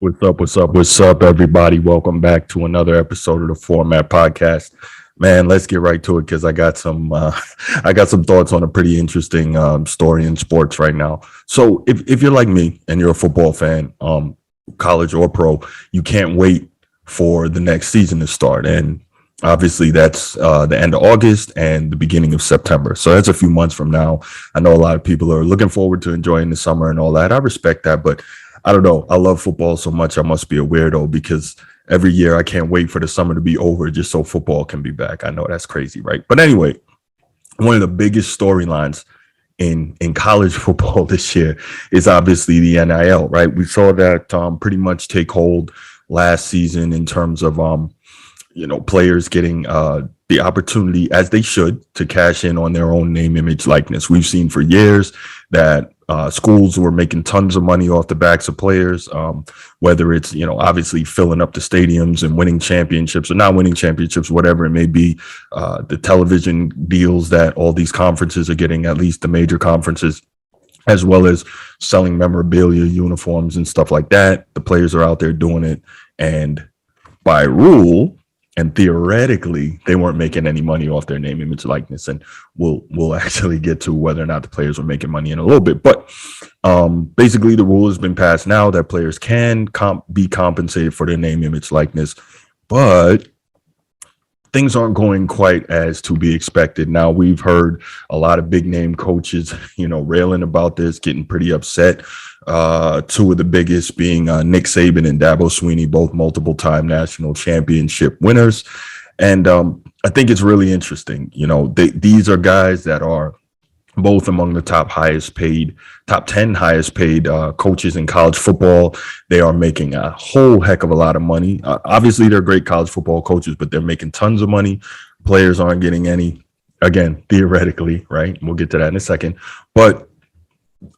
What's up? What's up? What's up, everybody? Welcome back to another episode of the Format Podcast. Man, let's get right to it because I got some I got some thoughts on a pretty interesting story in sports right now. So, if you're like me and you're a football fan, college or pro, you can't wait for the next season to start, and obviously that's the end of August and the beginning of September. So that's a few months from now. I know a lot of people are looking forward to enjoying the summer and all that. I respect that, but I don't know. I love football so much. I must be a weirdo because every year I can't wait for the summer to be over just so football can be back. I know that's crazy, right? But anyway, one of the biggest storylines in college football this year is obviously the NIL, right? We saw that pretty much take hold last season in terms of players getting the opportunity, as they should, to cash in on their own name, image, likeness. We've seen for years that schools were making tons of money off the backs of players, whether it's, obviously filling up the stadiums and winning championships or not winning championships, whatever it may be, the television deals that all these conferences are getting, at least the major conferences, as well as selling memorabilia, uniforms, and stuff like that. The players are out there doing it. And by rule, and theoretically, they weren't making any money off their name, image, likeness, and we'll actually get to whether or not the players were making money in a little bit. But basically, the rule has been passed now that players can be compensated for their name, image, likeness, but things aren't going quite as to be expected. Now, we've heard a lot of big name coaches, railing about this, getting pretty upset. Two of the biggest being Nick Saban and Dabo Swinney, both multiple time national championship winners. And I think it's really interesting. These are guys that are both among the top 10 highest paid coaches in college football. They are making a whole heck of a lot of money. Obviously, they're great college football coaches, but they're making tons of money. Players aren't getting any, again, theoretically, right? We'll get to that in a second. But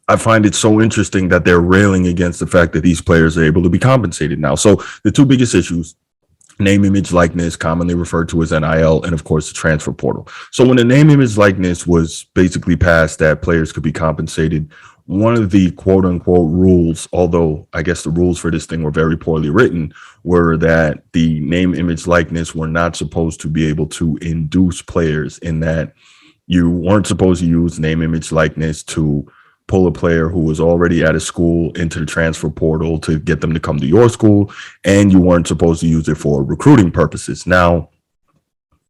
I find it so interesting that they're railing against the fact that these players are able to be compensated now. So the two biggest issues: name, image, likeness, commonly referred to as NIL, and of course the transfer portal. So when the name, image, likeness was basically passed that players could be compensated, one of the quote unquote rules, although I guess the rules for this thing were very poorly written, were that the name, image, likeness were not supposed to be able to induce players, in that you weren't supposed to use name, image, likeness to pull a player who was already at a school into the transfer portal to get them to come to your school, and you weren't supposed to use it for recruiting purposes. Now,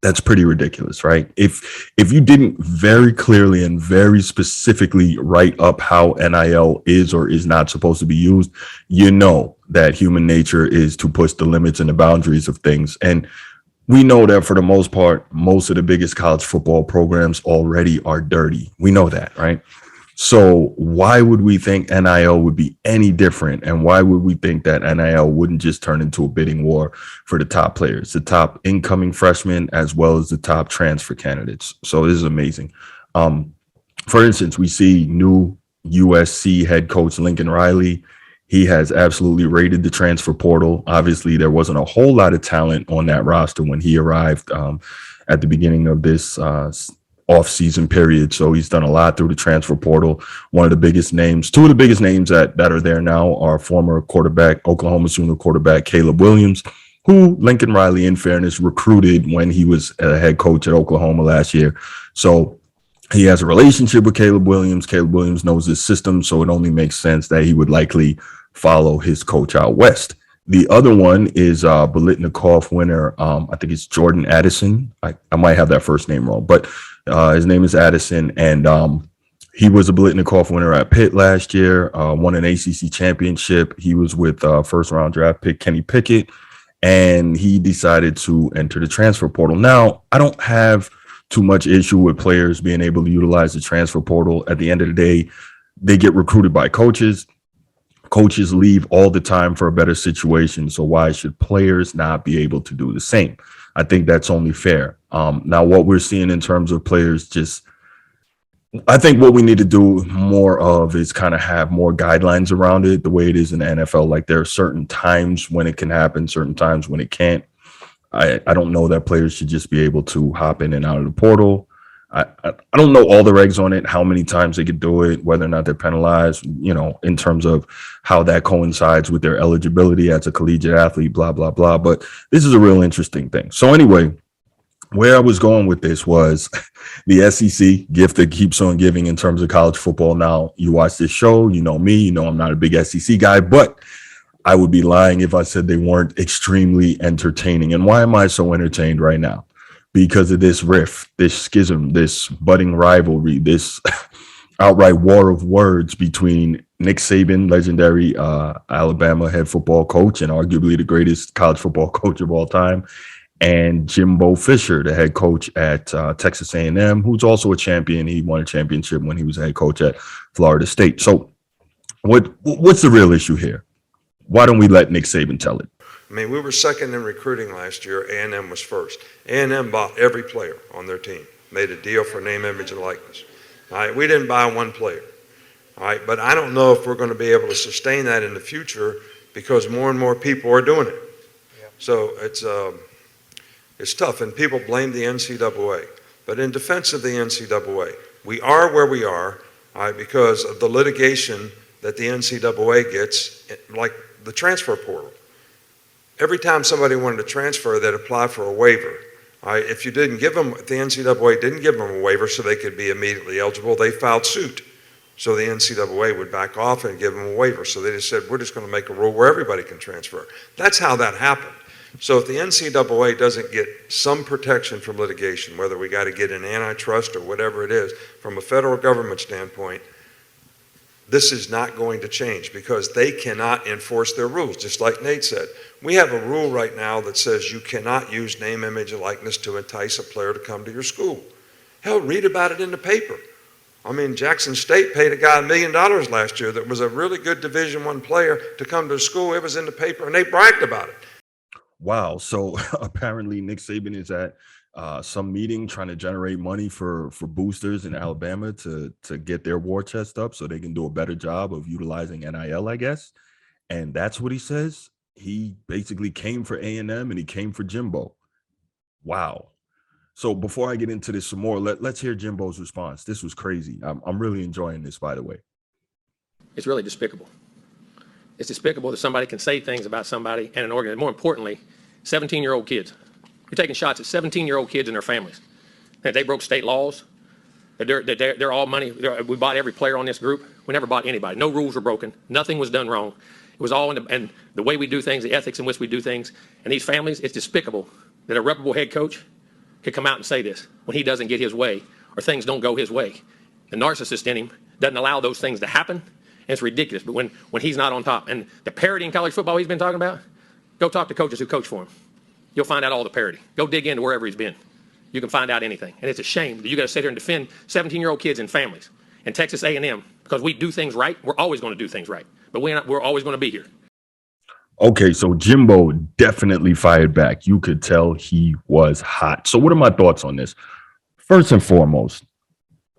that's pretty ridiculous, right? If you didn't very clearly and very specifically write up how NIL is or is not supposed to be used, you know that human nature is to push the limits and the boundaries of things. And we know that for the most part, most of the biggest college football programs already are dirty. We know that, right? So why would we think NIL would be any different? And why would we think that NIL wouldn't just turn into a bidding war for the top players, the top incoming freshmen, as well as the top transfer candidates? So this is amazing. For instance, we see new USC head coach Lincoln Riley. He has absolutely raided the transfer portal. Obviously, there wasn't a whole lot of talent on that roster when he arrived at the beginning of this off-season period. So he's done a lot through the transfer portal. Two of the biggest names that are there now are former quarterback, Oklahoma Sooner quarterback Caleb Williams, who Lincoln Riley, in fairness, recruited when he was a head coach at Oklahoma last year. So he has a relationship with Caleb Williams. Caleb Williams knows his system, so it only makes sense that he would likely follow his coach out west. The other one is Biletnikoff winner. I think it's Jordan Addison. I might have that first name wrong, but his name is Addison, and he was a Biletnikoff winner at Pitt last year, won an ACC championship. He was with first-round draft pick Kenny Pickett, and he decided to enter the transfer portal. Now, I don't have too much issue with players being able to utilize the transfer portal. At the end of the day, they get recruited by coaches. Coaches leave all the time for a better situation, so why should players not be able to do the same? I think that's only fair. Now, what we're seeing in terms of players, I think what we need to do more of is kind of have more guidelines around it, the way it is in the NFL. Like, there are certain times when it can happen, certain times when it can't. I don't know that players should just be able to hop in and out of the portal. I don't know all the regs on it, how many times they could do it, whether or not they're penalized, in terms of how that coincides with their eligibility as a collegiate athlete, blah, blah, blah. But this is a real interesting thing. So anyway, where I was going with this was the SEC gift that keeps on giving in terms of college football. Now, you watch this show, you know me, I'm not a big SEC guy, but I would be lying if I said they weren't extremely entertaining. And why am I so entertained right now? Because of this rift, this schism, this budding rivalry, this outright war of words between Nick Saban, legendary Alabama head football coach and arguably the greatest college football coach of all time, and Jimbo Fisher, the head coach at Texas A&M, who's also a champion. He won a championship when he was head coach at Florida State. So what's the real issue here? Why don't we let Nick Saban tell it? I mean, we were second in recruiting last year. A&M was first. A&M bought every player on their team, made a deal for name, image, and likeness. All right, we didn't buy one player. All right, but I don't know if we're going to be able to sustain that in the future because more and more people are doing it. Yeah. So it's tough, and people blame the NCAA. But in defense of the NCAA, we are where we are, all right, because of the litigation that the NCAA gets, like the transfer portal. Every time somebody wanted to transfer, they'd apply for a waiver. All right, if the NCAA didn't give them a waiver so they could be immediately eligible, they filed suit. So the NCAA would back off and give them a waiver. So they just said, we're just going to make a rule where everybody can transfer. That's how that happened. So if the NCAA doesn't get some protection from litigation, whether we got to get an antitrust or whatever it is, from a federal government standpoint, this is not going to change because they cannot enforce their rules, just like Nate said. We have a rule right now that says you cannot use name, image, and likeness to entice a player to come to your school. Hell, read about it in the paper. I mean, Jackson State paid a guy $1 million last year that was a really good Division I player to come to school. It was in the paper, and they bragged about it. Wow. So apparently Nick Saban is at some meeting trying to generate money for boosters in Alabama to get their war chest up so they can do a better job of utilizing NIL, I guess. And that's what he says. He basically came for A&M and he came for Jimbo. Wow. So before I get into this some more, let's hear Jimbo's response. This was crazy. I'm really enjoying this, by the way. It's really despicable. It's despicable that somebody can say things about somebody and an organization. More importantly, 17-year-old kids. You're taking shots at 17-year-old kids and their families. That they broke state laws. That they're all money. We bought every player on this group. We never bought anybody. No rules were broken. Nothing was done wrong. It was all and the way we do things, the ethics in which we do things. And these families, it's despicable that a reputable head coach could come out and say this when he doesn't get his way or things don't go his way. The narcissist in him doesn't allow those things to happen. And it's ridiculous. But when he's not on top, and the parity in college football he's been talking about, go talk to coaches who coach for him. You'll find out all the parity. Go dig into wherever he's been. You can find out anything. And it's a shame that you got to sit here and defend 17-year-old kids and families and Texas A&M because we do things right. We're always going to do things right. But we're always going to be here. Okay, so Jimbo definitely fired back. You could tell he was hot. So what are my thoughts on this? First and foremost,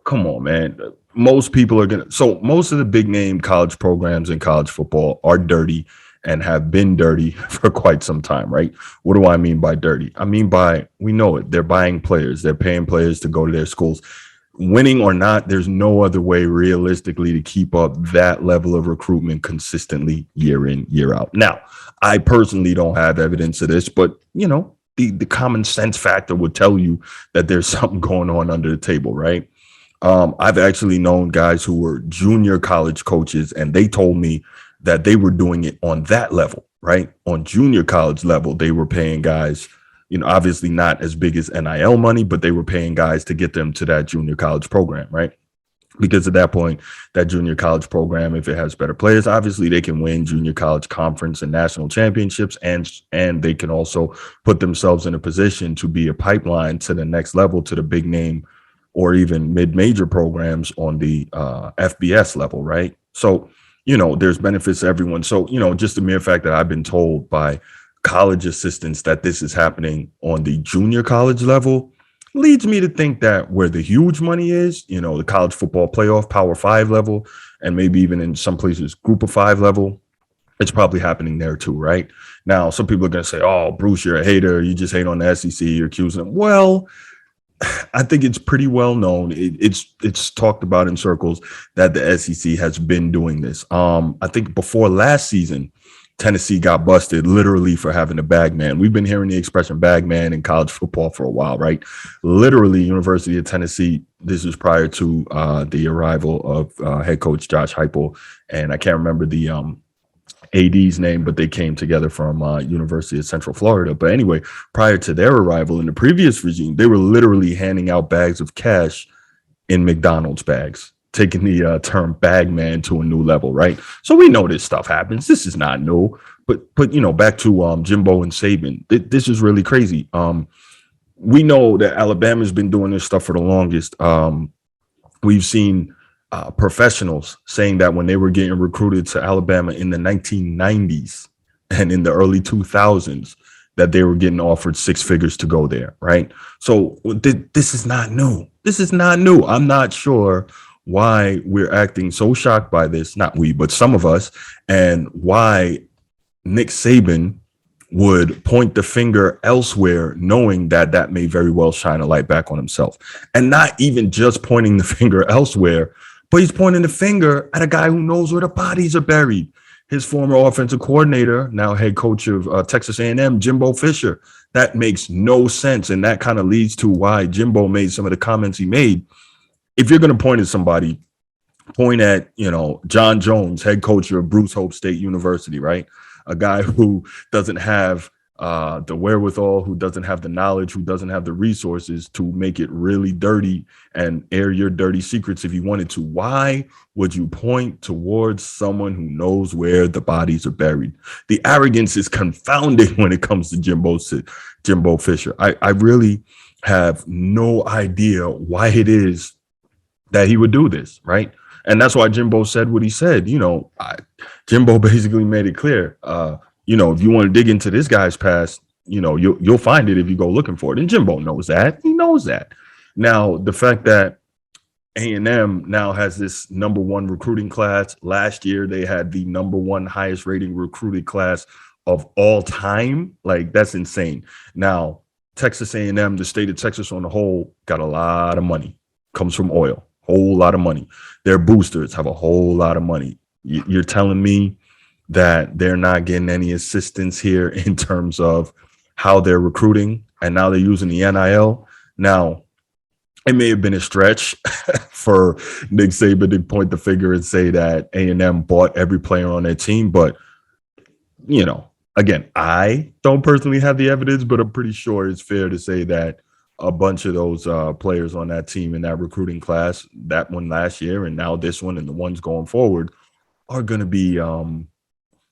come on, man. Most people are most of the big name college programs in college football are dirty and have been dirty for quite some time, right? What do I mean by dirty? I mean we know it. They're buying players. They're paying players to go to their schools. Winning or not, there's no other way realistically to keep up that level of recruitment consistently year in, year out. Now, I personally don't have evidence of this, but, the common sense factor would tell you that there's something going on under the table, right? I've actually known guys who were junior college coaches, and they told me that they were doing it on that level, right? On junior college level, they were paying guys, obviously not as big as NIL money, but they were paying guys to get them to that junior college program, right? Because at that point, that junior college program, if it has better players, obviously they can win junior college conference and national championships, and they can also put themselves in a position to be a pipeline to the next level, to the big name or even mid-major programs on the FBS level, right? So, there's benefits to everyone. So, just the mere fact that I've been told by college assistants that this is happening on the junior college level leads me to think that where the huge money is, the college football playoff Power 5 level, and maybe even in some places Group of 5 level, it's probably happening there too, right? Now, some people are going to say, oh, Bruce, you're a hater. You just hate on the SEC. You're accusing them. Well, I think it's pretty well known. It's talked about in circles that the SEC has been doing this. I think before last season, Tennessee got busted literally for having a bag man. We've been hearing the expression bag man in college football for a while, right? Literally, University of Tennessee. This was prior to the arrival of head coach Josh Heupel, and I can't remember the AD's name, but they came together from University of Central Florida. But anyway, prior to their arrival in the previous regime, they were literally handing out bags of cash in McDonald's bags, taking the term bag man to a new level, right? So we know this stuff happens. This is not new. But you know, back to Jimbo and Saban, this is really crazy. We know that Alabama's been doing this stuff for the longest. We've seen professionals saying that when they were getting recruited to Alabama in the 1990s and in the early 2000s, that they were getting offered six figures to go there, right? So this is not new. This is not new. I'm not sure why we're acting so shocked by this, not we, but some of us, and why Nick Saban would point the finger elsewhere, knowing that that may very well shine a light back on himself. And not even just pointing the finger elsewhere, but he's pointing the finger at a guy who knows where the bodies are buried. His former offensive coordinator, now head coach of Texas A&M, Jimbo Fisher. That makes no sense. And that kind of leads to why Jimbo made some of the comments he made. If you're going to point at somebody, point at, you know, John Jones, head coach of Bruce Hope State University, right? A guy who doesn't have the wherewithal, who doesn't have the knowledge, who doesn't have the resources to make it really dirty and air your dirty secrets if you wanted to. Why would you point towards someone who knows where the bodies are buried? The arrogance is confounding when it comes to Jimbo Fisher. I really have no idea why it is that he would do this, right? And that's why Jimbo said what he said. You know, Jimbo basically made it clear, you know, if you want to dig into this guy's past, you know, you'll find it if you go looking for it. And Jimbo knows that. He knows that. Now, the fact that A&M now has this number one recruiting class. Last year, they had the number one highest rating recruited class of all time. Like, that's insane. Now, Texas A&M, the state of Texas on the whole, got a lot of money. Comes from oil. Whole lot of money. Their boosters have a whole lot of money. You're telling me that they're not getting any assistance here in terms of how they're recruiting, and now they're using the NIL. Now, it may have been a stretch for Nick Saban to point the finger and say that A&M bought every player on their team, but, you know, again, I don't personally have the evidence, but I'm pretty sure it's fair to say that a bunch of those players on that team in that recruiting class, that one last year and now this one and the ones going forward, are going to be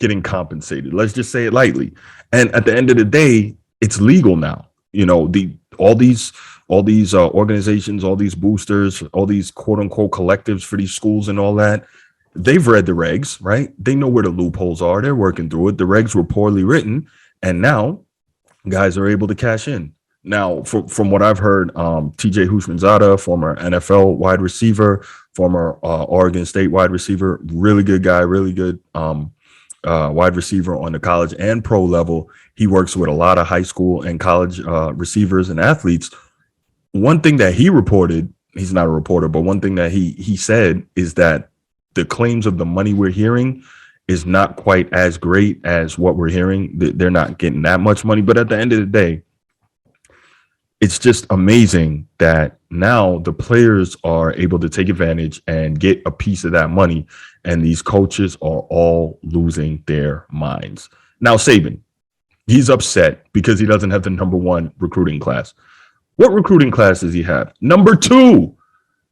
getting compensated. Let's just say it lightly. And at the end of the day, it's legal now. You know, all these organizations, all these boosters, all these quote unquote collectives for these schools and all that, they've read the regs, right? They know where the loopholes are. They're working through it. The regs were poorly written, and now guys are able to cash in. Now, from what I've heard, TJ Houshmandzadeh, former NFL wide receiver, former Oregon State wide receiver, really good guy, really good wide receiver on the college and pro level. He works with a lot of high school and college receivers and athletes. One thing that he reported, he's not a reporter, but one thing that he said is that the claims of the money we're hearing is not quite as great as what we're hearing. They're not getting that much money. But at the end of the day, it's just amazing that now the players are able to take advantage and get a piece of that money, and these coaches are all losing their minds. Now, Saban, he's upset because he doesn't have the number one recruiting class. What recruiting class does he have? Number two.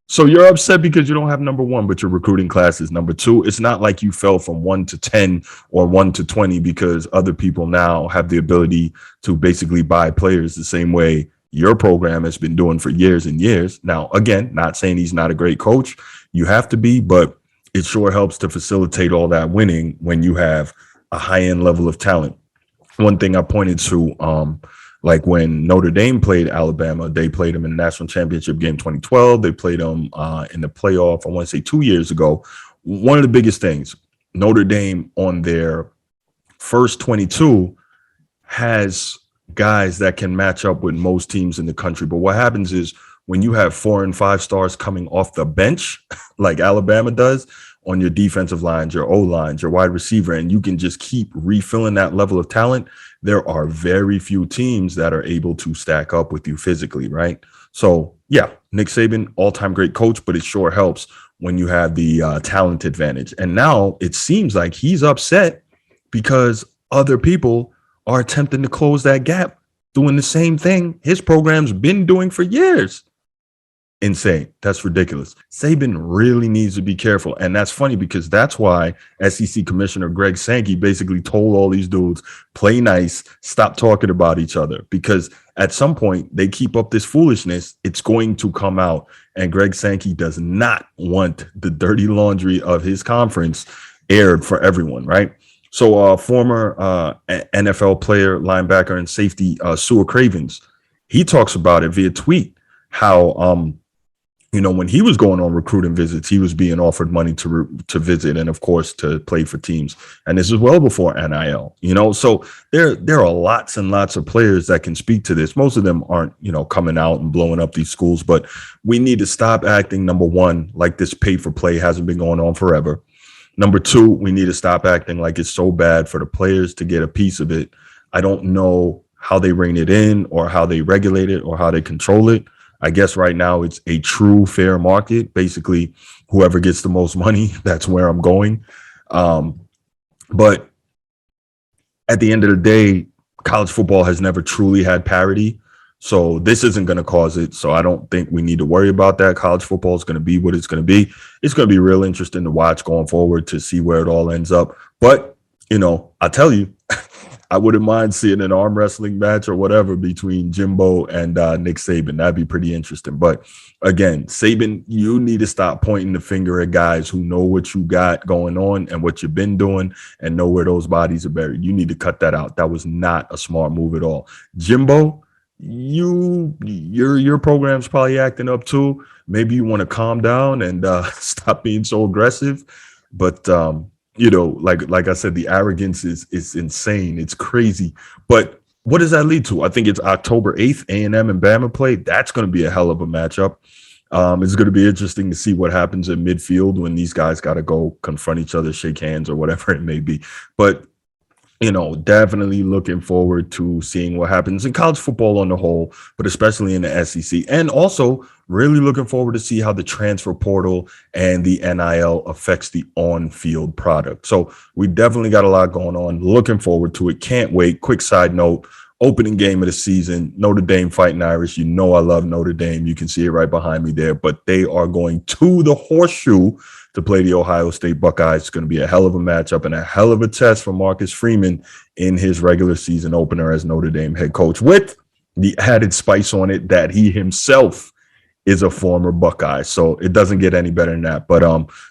So you're upset because you don't have number one, but your recruiting class is number two. It's not like you fell from 1 to 10 or 1 to 20 because other people now have the ability to basically buy players the same way your program has been doing for years and years. Now, again, not saying he's not a great coach. You have to be, but it sure helps to facilitate all that winning when you have a high-end level of talent. One thing I pointed to, like when Notre Dame played Alabama, they played them in the national championship game 2012. They played them in the playoff, I want to say 2 years ago. One of the biggest things, Notre Dame on their first 22 has guys that can match up with most teams in the country. But what happens is when you have 4 and 5 stars coming off the bench, like Alabama does, on your defensive lines, your O-lines, your wide receiver, and you can just keep refilling that level of talent, there are very few teams that are able to stack up with you physically, right? So, yeah, Nick Saban, all-time great coach, but it sure helps when you have the talent advantage. And now it seems like he's upset because other people are attempting to close that gap, doing the same thing his program's been doing for years. Insane. That's ridiculous. Saban really needs to be careful. And that's funny because that's why SEC Commissioner Greg Sankey basically told all these dudes, play nice, stop talking about each other. Because at some point they keep up this foolishness, it's going to come out. And Greg Sankey does not want the dirty laundry of his conference aired for everyone, right? So former NFL player, linebacker, and safety Sewell Cravens, he talks about it via tweet, how when he was going on recruiting visits, he was being offered money to visit and, of course, to play for teams. And this is well before NIL, So there are lots and lots of players that can speak to this. Most of them aren't, coming out and blowing up these schools. But we need to stop acting, number one, like this pay for play hasn't been going on forever. Number two, we need to stop acting like it's so bad for the players to get a piece of it. I don't know how they rein it in or how they regulate it or how they control it. I guess right now it's a true fair market. Basically, whoever gets the most money, that's where I'm going. But at the end of the day, college football has never truly had parity. So this isn't going to cause it. So I don't think we need to worry about that. College football is going to be what it's going to be. It's going to be real interesting to watch going forward to see where it all ends up. But, I tell you, I wouldn't mind seeing an arm wrestling match or whatever between Jimbo and Nick Saban. That'd be pretty interesting. But again, Saban, you need to stop pointing the finger at guys who know what you got going on and what you've been doing and know where those bodies are buried. You need to cut that out. That was not a smart move at all. Jimbo, your program's probably acting up too. Maybe you want to calm down and stop being so aggressive. But like I said, the arrogance is insane. It's crazy. But what does that lead to? I think it's October 8th, A&M and Bama play. That's going to be a hell of a matchup. It's going to be interesting to see what happens in midfield when these guys got to go confront each other, shake hands or whatever it may be. But definitely looking forward to seeing what happens in college football on the whole, but especially in the SEC. And also really looking forward to see how the transfer portal and the NIL affects the on-field product. So we definitely got a lot going on. Looking forward to it. Can't wait. Quick side note, opening game of the season, Notre Dame fighting Irish. I love Notre Dame. You can see it right behind me there, but they are going to the Horseshoe to play the Ohio State Buckeyes. It's going to be a hell of a matchup and a hell of a test for Marcus Freeman in his regular season opener as Notre Dame head coach, with the added spice on it that he himself is a former Buckeye. So it doesn't get any better than that. But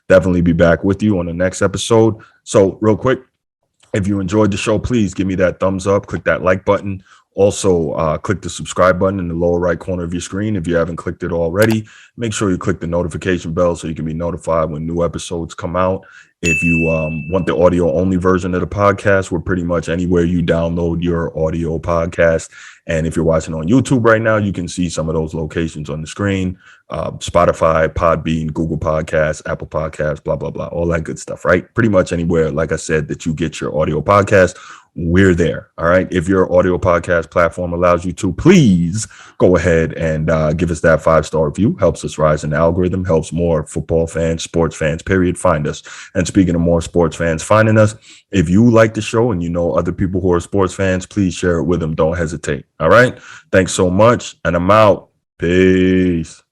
definitely be back with you on the next episode. So real quick, if you enjoyed the show, please give me that thumbs up, click that like button. Also, click the subscribe button in the lower right corner of your screen. If you haven't clicked it already, make sure you click the notification bell so you can be notified when new episodes come out. If you want the audio only version of the podcast, we're pretty much anywhere you download your audio podcast. And if you're watching on YouTube right now, you can see some of those locations on the screen. Spotify, Podbean, Google Podcasts, Apple Podcasts, blah, blah, blah, all that good stuff, right? Pretty much anywhere, like I said, that you get your audio podcast, we're there. All right. If your audio podcast platform allows you to, please go ahead and give us that 5-star review. Helps us rise in the algorithm, helps more football fans, sports fans, period, find us. And speaking of more sports fans finding us, if you like the show and you know other people who are sports fans, please share it with them. Don't hesitate. All right. Thanks so much. And I'm out. Peace.